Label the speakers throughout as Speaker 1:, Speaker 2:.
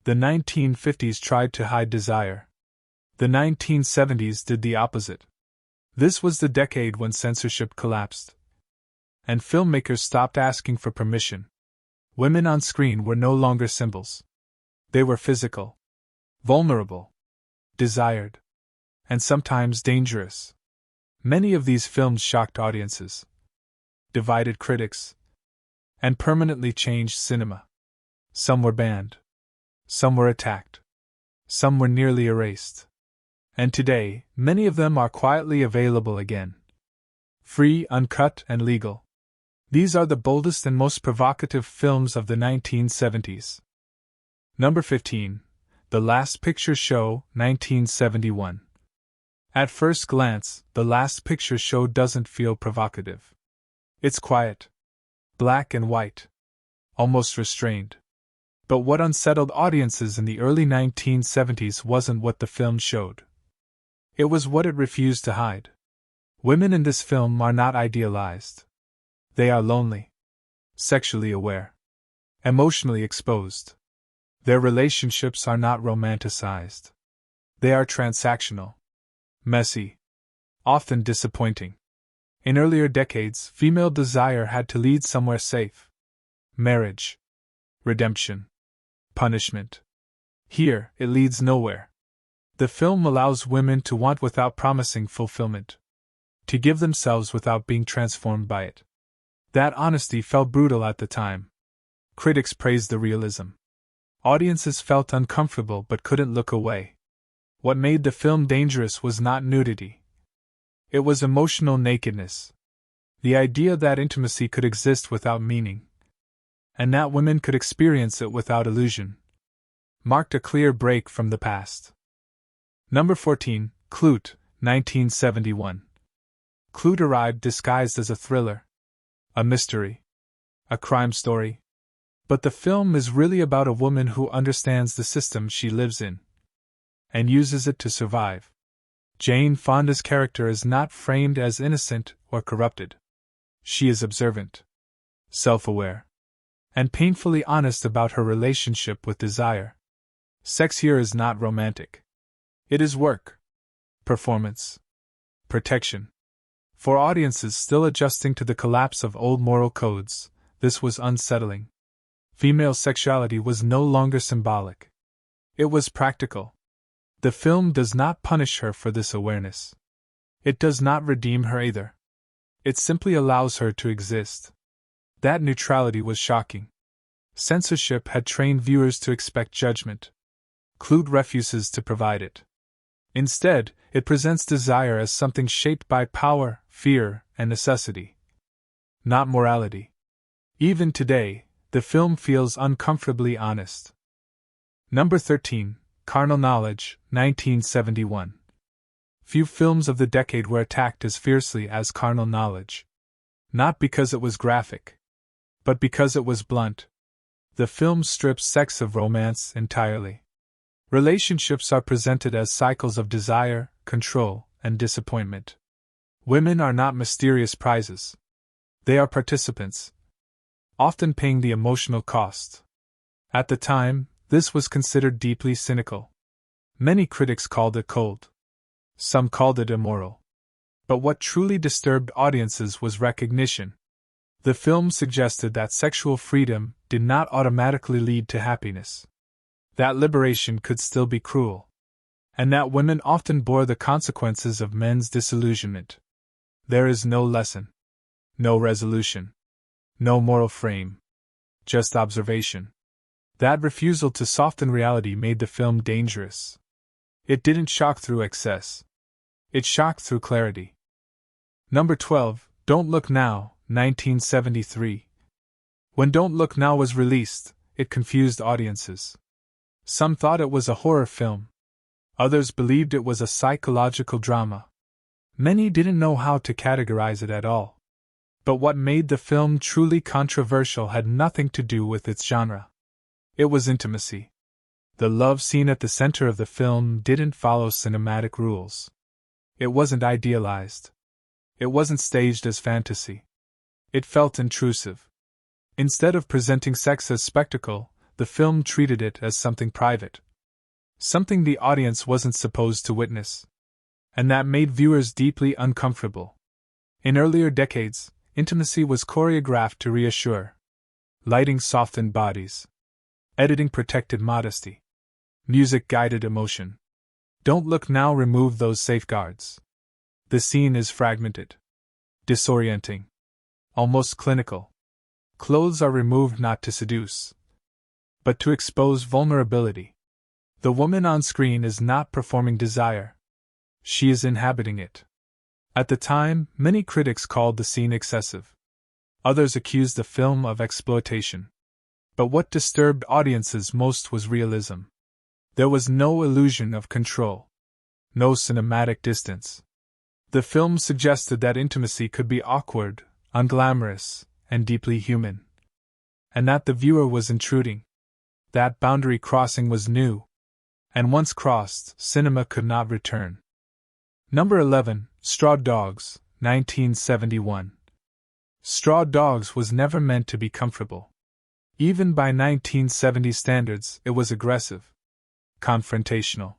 Speaker 1: The 1950s tried to hide desire. The 1970s did the opposite. This was the decade when censorship collapsed, and filmmakers stopped asking for permission. Women on screen were no longer symbols. They were physical, vulnerable, desired, and sometimes dangerous. Many of these films shocked audiences, divided critics, and permanently changed cinema. Some were banned. Some were attacked. Some were nearly erased. And today, many of them are quietly available again. Free, uncut, and legal. These are the boldest and most provocative films of the 1970s. Number 15. The Last Picture Show, 1971. At first glance, The Last Picture Show doesn't feel provocative. It's quiet, black and white, almost restrained. But what unsettled audiences in the early 1970s wasn't what the film showed. It was what it refused to hide. Women in this film are not idealized. They are lonely, sexually aware, emotionally exposed. Their relationships are not romanticized. They are transactional, messy, often disappointing. In earlier decades, female desire had to lead somewhere safe. Marriage, redemption, punishment. Here, it leads nowhere. The film allows women to want without promising fulfillment, to give themselves without being transformed by it. That honesty felt brutal at the time. Critics praised the realism. Audiences felt uncomfortable but couldn't look away. What made the film dangerous was not nudity. It was emotional nakedness. The idea that intimacy could exist without meaning, and that women could experience it without illusion, marked a clear break from the past. Number 14, Klute, 1971. Klute arrived disguised as a thriller, a mystery, a crime story. But the film is really about a woman who understands the system she lives in and uses it to survive. Jane Fonda's character is not framed as innocent or corrupted. She is observant, self-aware, and painfully honest about her relationship with desire. Sex here is not romantic. It is work, performance, protection. For audiences still adjusting to the collapse of old moral codes, this was unsettling. Female sexuality was no longer symbolic. It was practical. The film does not punish her for this awareness. It does not redeem her either. It simply allows her to exist. That neutrality was shocking. Censorship had trained viewers to expect judgment. Klute refuses to provide it. Instead, it presents desire as something shaped by power, fear, and necessity, not morality. Even today, the film feels uncomfortably honest. Number 13, Carnal Knowledge, 1971. Few films of the decade were attacked as fiercely as Carnal Knowledge. Not because it was graphic, but because it was blunt. The film strips sex of romance entirely. Relationships are presented as cycles of desire, control, and disappointment. Women are not mysterious prizes. They are participants, often paying the emotional cost. At the time, this was considered deeply cynical. Many critics called it cold. Some called it immoral. But what truly disturbed audiences was recognition. The film suggested that sexual freedom did not automatically lead to happiness. That liberation could still be cruel. And that women often bore the consequences of men's disillusionment. There is no lesson, no resolution, no moral frame, just observation. That refusal to soften reality made the film dangerous. It didn't shock through excess. It shocked through clarity. Number 12, Don't Look Now, 1973. When Don't Look Now was released, it confused audiences. Some thought it was a horror film. Others believed it was a psychological drama. Many didn't know how to categorize it at all. But what made the film truly controversial had nothing to do with its genre. It was intimacy. The love scene at the center of the film didn't follow cinematic rules. It wasn't idealized. It wasn't staged as fantasy. It felt intrusive. Instead of presenting sex as spectacle, the film treated it as something private. Something the audience wasn't supposed to witness. And that made viewers deeply uncomfortable. In earlier decades, intimacy was choreographed to reassure. Lighting softened bodies. Editing protected modesty. Music guided emotion. Don't Look Now removed those safeguards. The scene is fragmented. Disorienting. Almost clinical. Clothes are removed not to seduce, but to expose vulnerability. The woman on screen is not performing desire. She is inhabiting it. At the time, many critics called the scene excessive. Others accused the film of exploitation. But what disturbed audiences most was realism. There was no illusion of control. No cinematic distance. The film suggested that intimacy could be awkward, unglamorous, and deeply human. And that the viewer was intruding. That boundary crossing was new. And once crossed, cinema could not return. Number 11, Straw Dogs, 1971. Straw Dogs was never meant to be comfortable. Even by 1970 standards, it was aggressive, confrontational,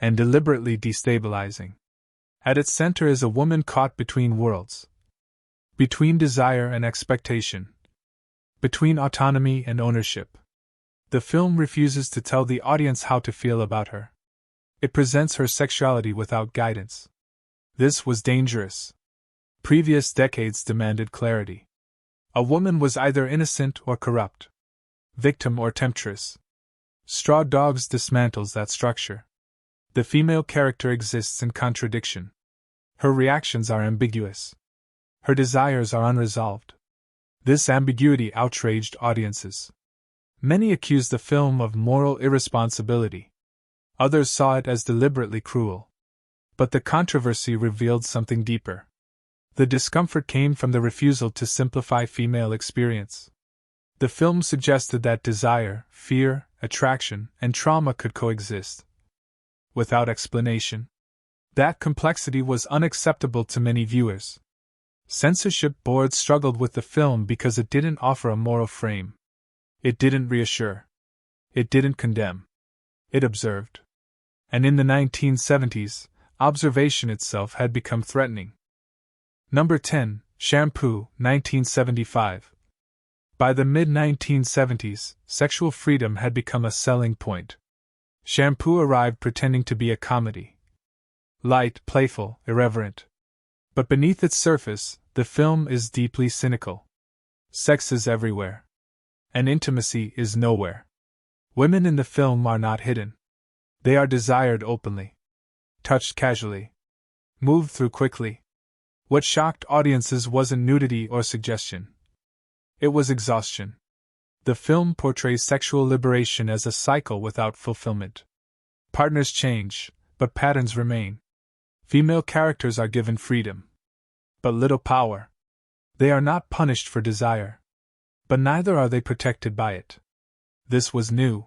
Speaker 1: and deliberately destabilizing. At its center is a woman caught between worlds. Between desire and expectation. Between autonomy and ownership. The film refuses to tell the audience how to feel about her. It presents her sexuality without guidance. This was dangerous. Previous decades demanded clarity. A woman was either innocent or corrupt, victim or temptress. Straw Dogs dismantles that structure. The female character exists in contradiction. Her reactions are ambiguous. Her desires are unresolved. This ambiguity outraged audiences. Many accused the film of moral irresponsibility. Others saw it as deliberately cruel. But the controversy revealed something deeper. The discomfort came from the refusal to simplify female experience. The film suggested that desire, fear, attraction, and trauma could coexist. Without explanation. That complexity was unacceptable to many viewers. Censorship boards struggled with the film because it didn't offer a moral frame. It didn't reassure. It didn't condemn. It observed. And in the 1970s, observation itself had become threatening. Number 10, Shampoo, 1975. By the mid-1970s, sexual freedom had become a selling point. Shampoo arrived pretending to be a comedy. Light, playful, irreverent. But beneath its surface, the film is deeply cynical. Sex is everywhere. And intimacy is nowhere. Women in the film are not hidden. They are desired openly. Touched casually. Moved through quickly. What shocked audiences wasn't nudity or suggestion. It was exhaustion. The film portrays sexual liberation as a cycle without fulfillment. Partners change, but patterns remain. Female characters are given freedom, but little power. They are not punished for desire, but neither are they protected by it. This was new.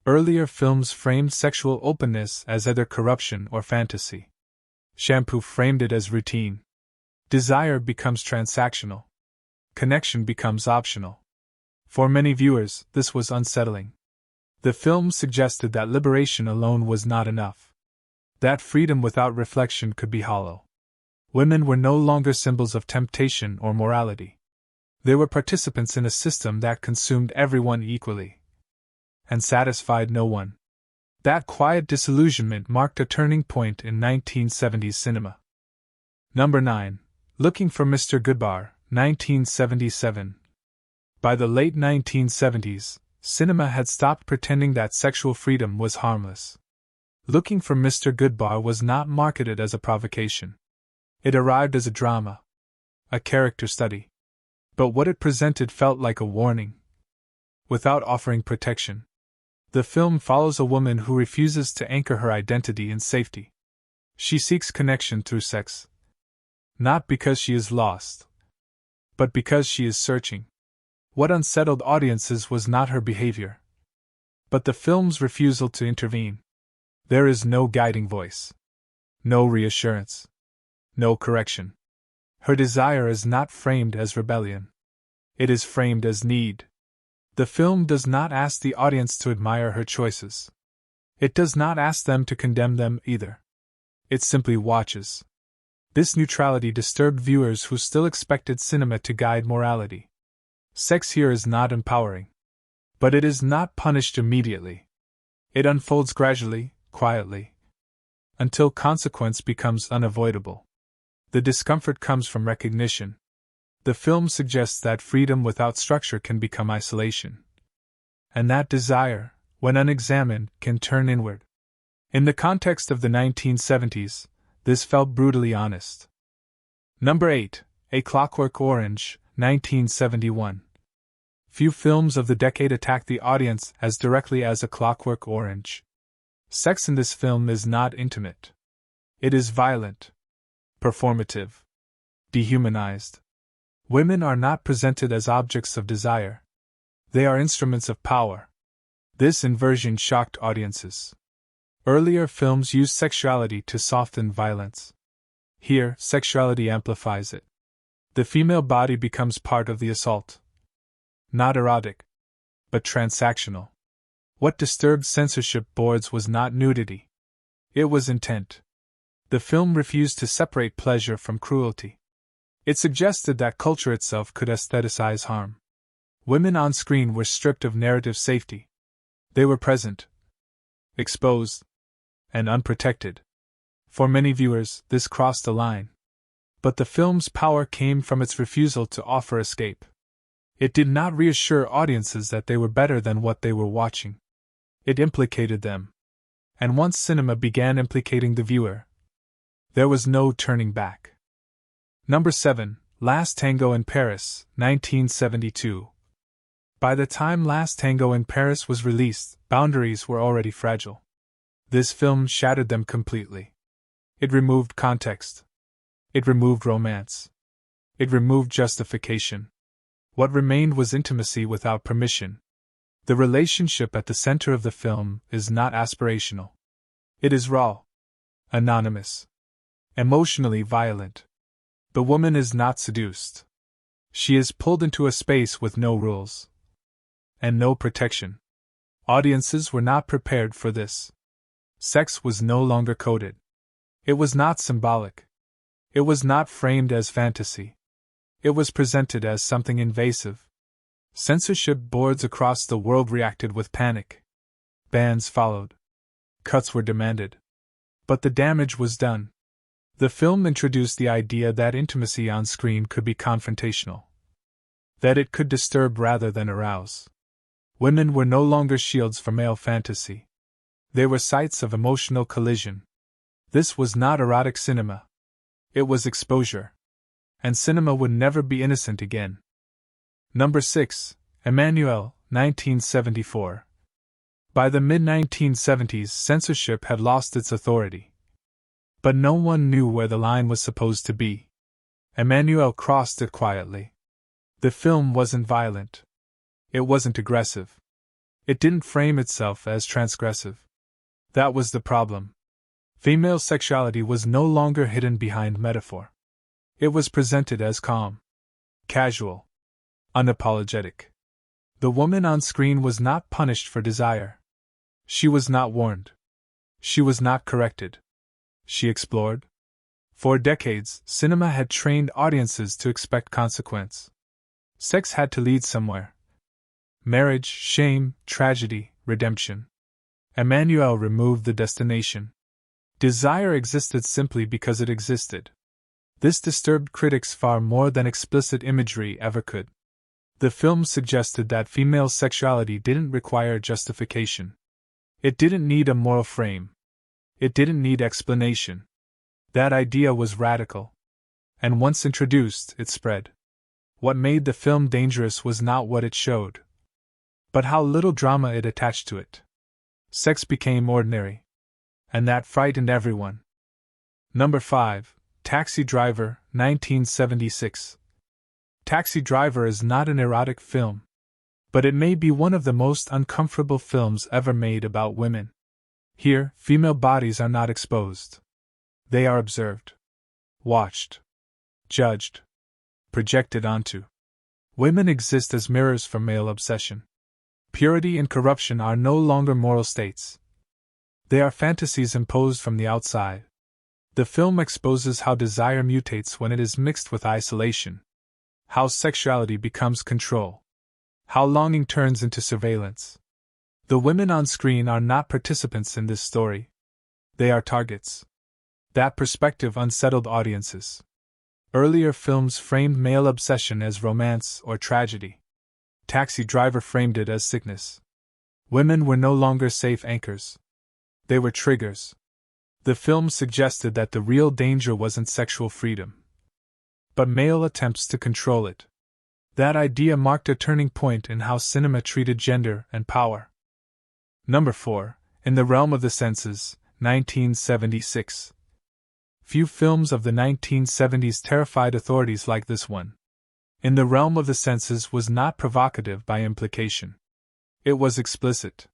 Speaker 1: Earlier films framed sexual openness as either corruption or fantasy. Shampoo framed it as routine. Desire becomes transactional. Connection becomes optional. For many viewers, this was unsettling. The film suggested that liberation alone was not enough. That freedom without reflection could be hollow. Women were no longer symbols of temptation or morality. They were participants in a system that consumed everyone equally and satisfied no one. That quiet disillusionment marked a turning point in 1970s cinema. Number 9. Looking for Mr. Goodbar, 1977. By the late 1970s, cinema had stopped pretending that sexual freedom was harmless. Looking for Mr. Goodbar was not marketed as a provocation. It arrived as a drama, a character study. But what it presented felt like a warning. Without offering protection. The film follows a woman who refuses to anchor her identity in safety. She seeks connection through sex. Not because she is lost, but because she is searching. What unsettled audiences was not her behavior, but the film's refusal to intervene. There is no guiding voice. No reassurance. No correction. Her desire is not framed as rebellion. It is framed as need. The film does not ask the audience to admire her choices. It does not ask them to condemn them either. It simply watches. This neutrality disturbed viewers who still expected cinema to guide morality. Sex here is not empowering. But it is not punished immediately. It unfolds gradually, quietly, until consequence becomes unavoidable. The discomfort comes from recognition. The film suggests that freedom without structure can become isolation. And that desire, when unexamined, can turn inward. In the context of the 1970s, this felt brutally honest. Number 8. A Clockwork Orange, 1971. Few films of the decade attack the audience as directly as A Clockwork Orange. Sex in this film is not intimate. It is violent, performative, dehumanized. Women are not presented as objects of desire. They are instruments of power. This inversion shocked audiences. Earlier films used sexuality to soften violence. Here, sexuality amplifies it. The female body becomes part of the assault. Not erotic, but transactional. What disturbed censorship boards was not nudity. It was intent. The film refused to separate pleasure from cruelty. It suggested that culture itself could aestheticize harm. Women on screen were stripped of narrative safety. They were present, exposed, and unprotected. For many viewers, this crossed a line. But the film's power came from its refusal to offer escape. It did not reassure audiences that they were better than what they were watching. It implicated them. And once cinema began implicating the viewer, there was no turning back. Number 7. Last Tango in Paris, 1972. By the time Last Tango in Paris was released, boundaries were already fragile. This film shattered them completely. It removed context. It removed romance. It removed justification. What remained was intimacy without permission. The relationship at the center of the film is not aspirational. It is raw, anonymous, emotionally violent. The woman is not seduced. She is pulled into a space with no rules and no protection. Audiences were not prepared for this. Sex was no longer coded. It was not symbolic. It was not framed as fantasy. It was presented as something invasive. Censorship boards across the world reacted with panic. Bans followed. Cuts were demanded. But the damage was done. The film introduced the idea that intimacy on screen could be confrontational. That it could disturb rather than arouse. Women were no longer shields for male fantasy. They were sites of emotional collision. This was not erotic cinema. It was exposure. And cinema would never be innocent again. Number 6. Emmanuelle, 1974. By the mid-1970s, censorship had lost its authority. But no one knew where the line was supposed to be. Emmanuelle crossed it quietly. The film wasn't violent. It wasn't aggressive. It didn't frame itself as transgressive. That was the problem. Female sexuality was no longer hidden behind metaphor. It was presented as calm, casual, unapologetic. The woman on screen was not punished for desire. She was not warned. She was not corrected. She explored. For decades, cinema had trained audiences to expect consequence. Sex had to lead somewhere. Marriage, shame, tragedy, redemption. Emmanuelle removed the destination. Desire existed simply because it existed. This disturbed critics far more than explicit imagery ever could. The film suggested that female sexuality didn't require justification. It didn't need a moral frame. It didn't need explanation. That idea was radical. And once introduced, it spread. What made the film dangerous was not what it showed, but how little drama it attached to it. Sex became ordinary. And that frightened everyone. Number 5. Taxi Driver, 1976. Taxi Driver is not an erotic film, but it may be one of the most uncomfortable films ever made about women. Here, female bodies are not exposed. They are observed, watched, judged, projected onto. Women exist as mirrors for male obsession. Purity and corruption are no longer moral states. They are fantasies imposed from the outside. The film exposes how desire mutates when it is mixed with isolation, how sexuality becomes control, how longing turns into surveillance. The women on screen are not participants in this story. They are targets. That perspective unsettled audiences. Earlier films framed male obsession as romance or tragedy. Taxi Driver framed it as sickness. Women were no longer safe anchors. They were triggers. The film suggested that the real danger wasn't sexual freedom, but male attempts to control it. That idea marked a turning point in how cinema treated gender and power. Number 4. In the Realm of the Senses, 1976. Few films of the 1970s terrified authorities like this one. In the Realm of the Senses was not provocative by implication. It was explicit,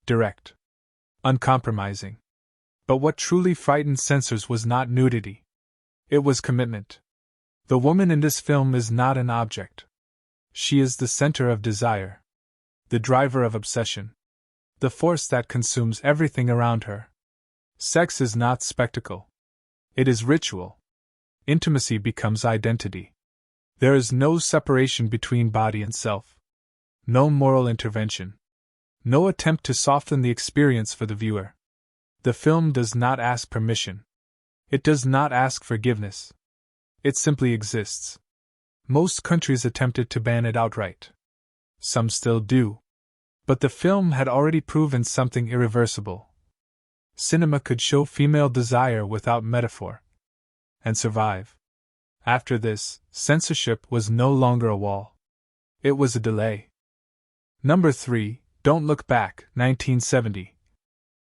Speaker 1: direct, uncompromising. But what truly frightened censors was not nudity. It was commitment. The woman in this film is not an object. She is the center of desire, the driver of obsession, the force that consumes everything around her. Sex is not spectacle. It is ritual. Intimacy becomes identity. There is no separation between body and self. No moral intervention. No attempt to soften the experience for the viewer. The film does not ask permission. It does not ask forgiveness. It simply exists. Most countries attempted to ban it outright. Some still do. But the film had already proven something irreversible. Cinema could show female desire without metaphor. And survive. After this, censorship was no longer a wall. It was a delay. Number 3. Don't Look Back, 1970.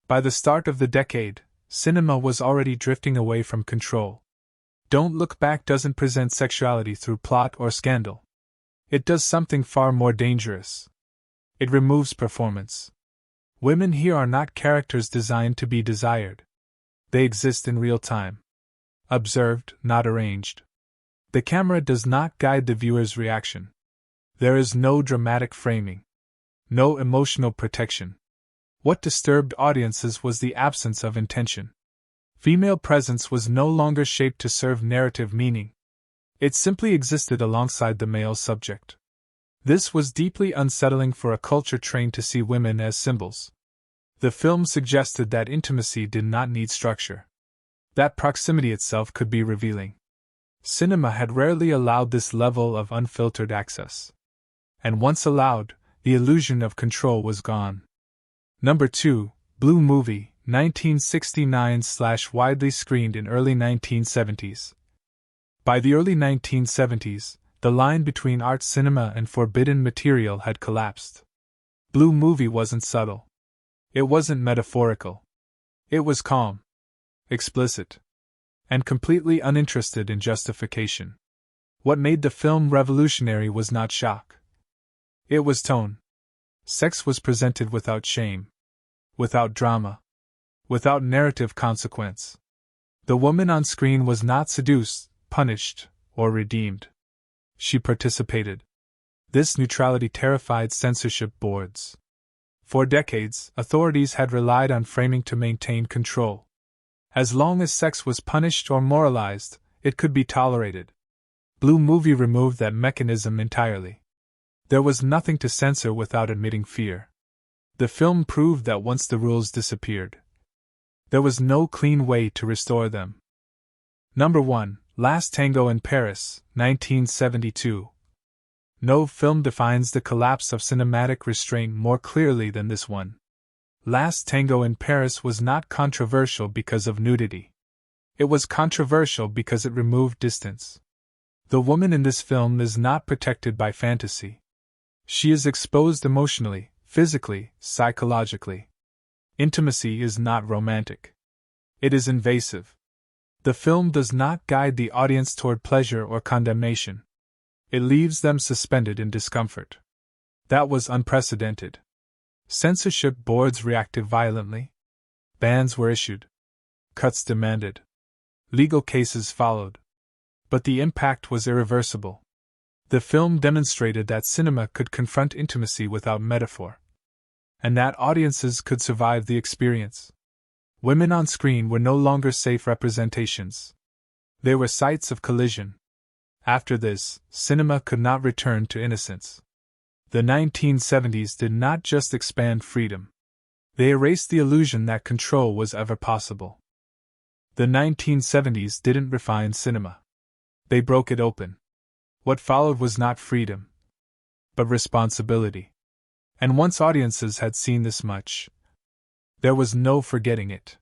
Speaker 1: By the start of the decade, cinema was already drifting away from control. Don't Look Back doesn't present sexuality through plot or scandal. It does something far more dangerous. It removes performance. Women here are not characters designed to be desired. They exist in real time. Observed, not arranged. The camera does not guide the viewer's reaction. There is no dramatic framing. No emotional protection. What disturbed audiences was the absence of intention. Female presence was no longer shaped to serve narrative meaning. It simply existed alongside the male subject. This was deeply unsettling for a culture trained to see women as symbols. The film suggested that intimacy did not need structure. That proximity itself could be revealing. Cinema had rarely allowed this level of unfiltered access. And once allowed, the illusion of control was gone. Number 2, Blue Movie, 1969/widely screened in early 1970s. By the early 1970s, the line between art cinema and forbidden material had collapsed. Blue Movie wasn't subtle. It wasn't metaphorical. It was calm, explicit, and completely uninterested in justification. What made the film revolutionary was not shock. It was tone. Sex was presented without shame, without drama, without narrative consequence. The woman on screen was not seduced, punished, or redeemed. She participated. This neutrality terrified censorship boards. For decades, authorities had relied on framing to maintain control. As long as sex was punished or moralized, it could be tolerated. Blue Movie removed that mechanism entirely. There was nothing to censor without admitting fear. The film proved that once the rules disappeared, there was no clean way to restore them. Number 1, Last Tango in Paris, 1972. No film defines the collapse of cinematic restraint more clearly than this one. Last Tango in Paris was not controversial because of nudity. It was controversial because it removed distance. The woman in this film is not protected by fantasy. She is exposed emotionally, physically, psychologically. Intimacy is not romantic. It is invasive. The film does not guide the audience toward pleasure or condemnation. It leaves them suspended in discomfort. That was unprecedented. Censorship boards reacted violently. Bans were issued. Cuts demanded. Legal cases followed. But the impact was irreversible. The film demonstrated that cinema could confront intimacy without metaphor, and that audiences could survive the experience. Women on screen were no longer safe representations. They were sites of collision. After this, cinema could not return to innocence. The 1970s did not just expand freedom. They erased the illusion that control was ever possible. The 1970s didn't refine cinema. They broke it open. What followed was not freedom, but responsibility. And once audiences had seen this much, there was no forgetting it.